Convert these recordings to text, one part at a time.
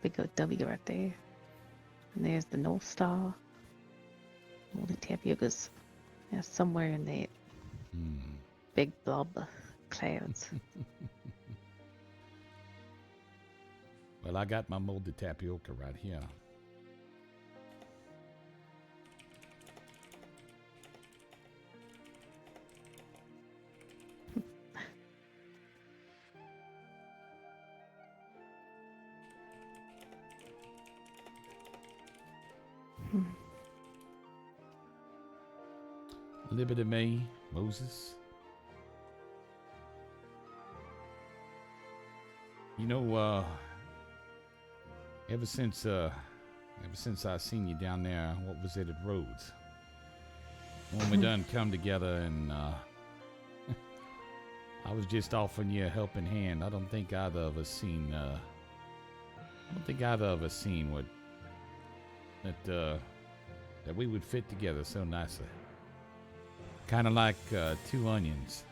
big old W right there. And there's the North Star. Moldy tapiokas. Yeah, somewhere in that big blob of clouds. Well, I got my molded tapioca right here. Liberty May, Moses. You know, ever since I seen you down there, what was it at Rhodes? When we done come together and I was just offering you a helping hand. I don't think either of us seen what that we would fit together so nicely. Kind of like two onions.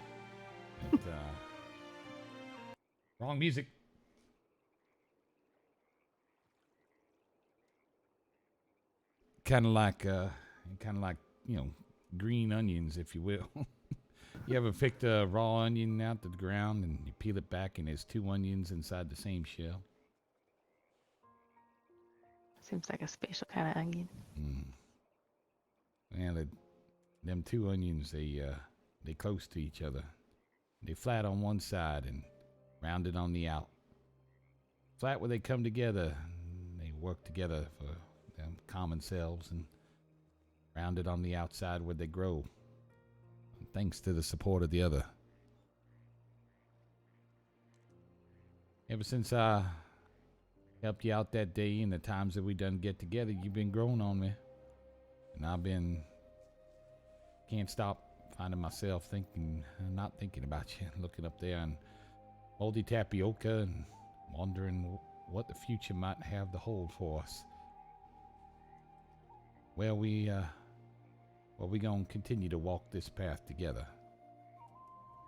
And, wrong music. Kind of like green onions, if you will. You ever picked a raw onion out to the ground and you peel it back and there's two onions inside the same shell? Seems like a special kind of onion. Man, them two onions, they close to each other. They flat on one side and rounded on the out. Flat where they come together, they work together for their common selves, and rounded on the outside where they grow, thanks to the support of the other. Ever since I helped you out that day and the times that we done get together, you've been growing on me. And can't stop finding myself not thinking about you, looking up there and moldy tapioca and wondering what the future might have to hold for us. Well, we gonna continue to walk this path together.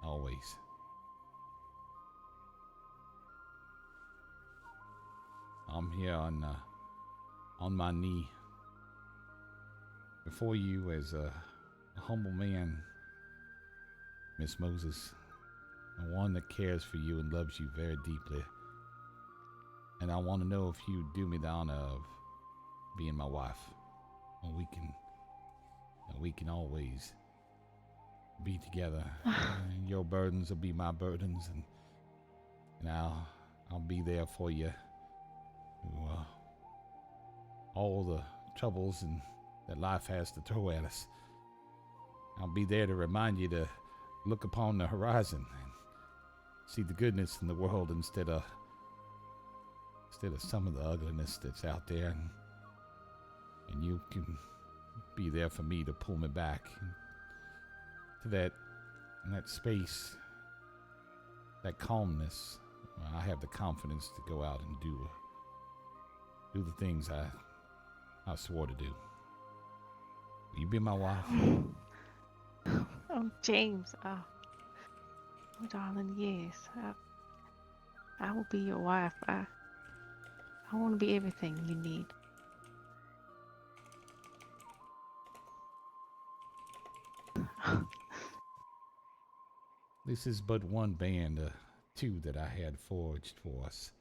Always. I'm here on my knee before you as a humble man, Miss Moses, and one that cares for you and loves you very deeply. And I want to know if you do me the honor of being my wife. And we can always be together. And your burdens will be my burdens, and I'll be there for you through all the troubles that life has to throw at us. I'll be there to remind you to look upon the horizon and see the goodness in the world instead of some of the ugliness that's out there, and you can be there for me to pull me back to that space, that calmness, where I have the confidence to go out and do the things I swore to do. Will you be my wife? Oh, James. Oh, darling, yes. I will be your wife. I want to be everything you need. This is but one band, two that I had forged for us.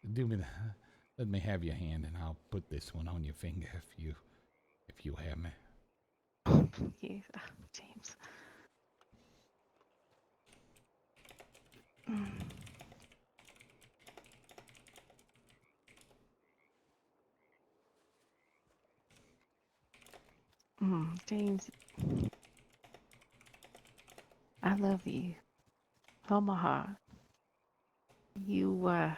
Let me have your hand, and I'll put this one on your finger if you have me. Yes, James. James, I love you from my heart. You were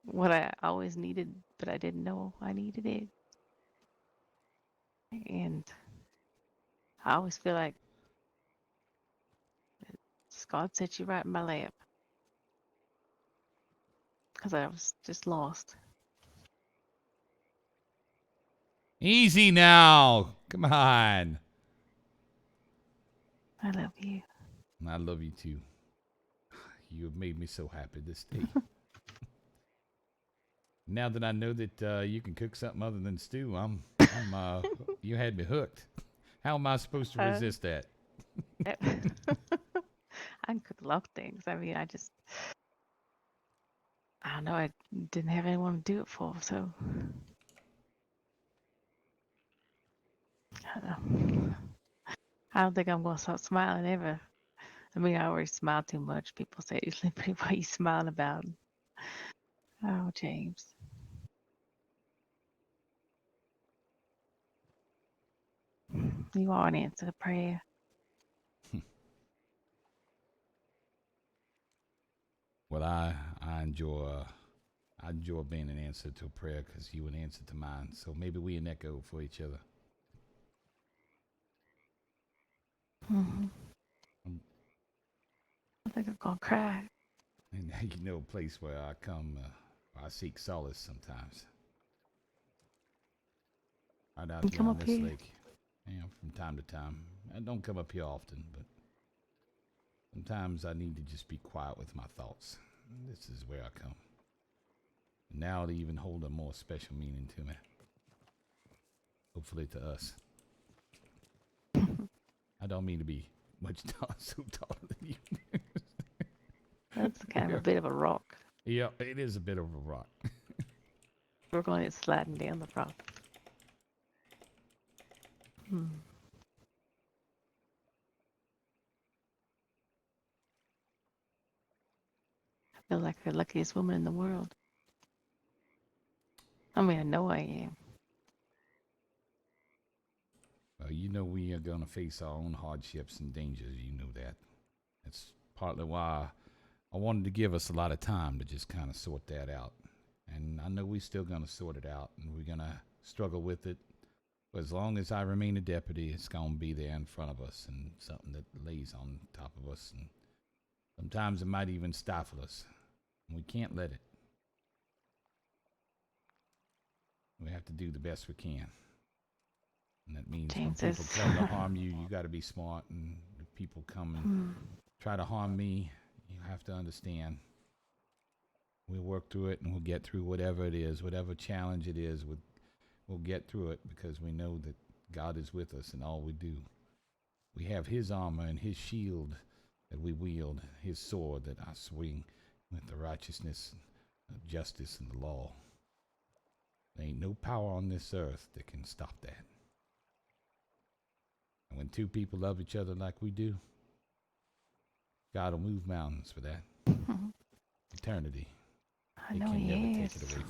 what I always needed, but I didn't know I needed it. And I always feel like God set you right in my lap because I was just lost. Easy now. Come on. I love you. I love you too. You have made me so happy this day. Now that I know that you can cook something other than stew, you had me hooked. How am I supposed to Uh, resist that? I can cook a lot of things. I mean, I don't know. I didn't have anyone to do it for, so I don't think I'm gonna stop smiling ever. I mean, I already smile too much. People say, usually, what are you smiling about? Oh, James. You are an answer to prayer. Well, I enjoy being an answer to a prayer because you an answer to mine. So maybe we an echo for each other. Hmm. Um, I think I'm gonna cry. and you know, a place where I come, I seek solace sometimes. Right out You here come on up this here. lake, from time to time. I don't come up here often, but sometimes I need to just be quiet with my thoughts. This is where I come. Now they even hold a more special meaning to me. Hopefully to us. I don't mean to be much so taller than you. That's kind of a bit of a rock. Yeah, it is a bit of a rock. We're going to sliding down the rock. Hmm. I feel like the luckiest woman in the world. I mean, I know I am. You know we are going to face our own hardships and dangers. You know that. That's partly why I wanted to give us a lot of time to just kind of sort that out. And I know we're still going to sort it out, and we're going to struggle with it. But as long as I remain a deputy, it's going to be there in front of us and something that lays on top of us. And sometimes it might even stifle us. And we can't let it. We have to do the best we can. And that means when James people is. come to harm you, you got to be smart. And if people come and Hmm. try to harm me, you have to understand. We'll work through it and we'll get through whatever it is, whatever challenge it is. We'll get through it because we know that God is with us in all we do. We have His armor and His shield that we wield, His sword that I swing with the righteousness of justice and the law. There ain't no power on this earth that can stop that. And when two people love each other like we do, God will move mountains for that. Eternity. I It know can never he take is. it away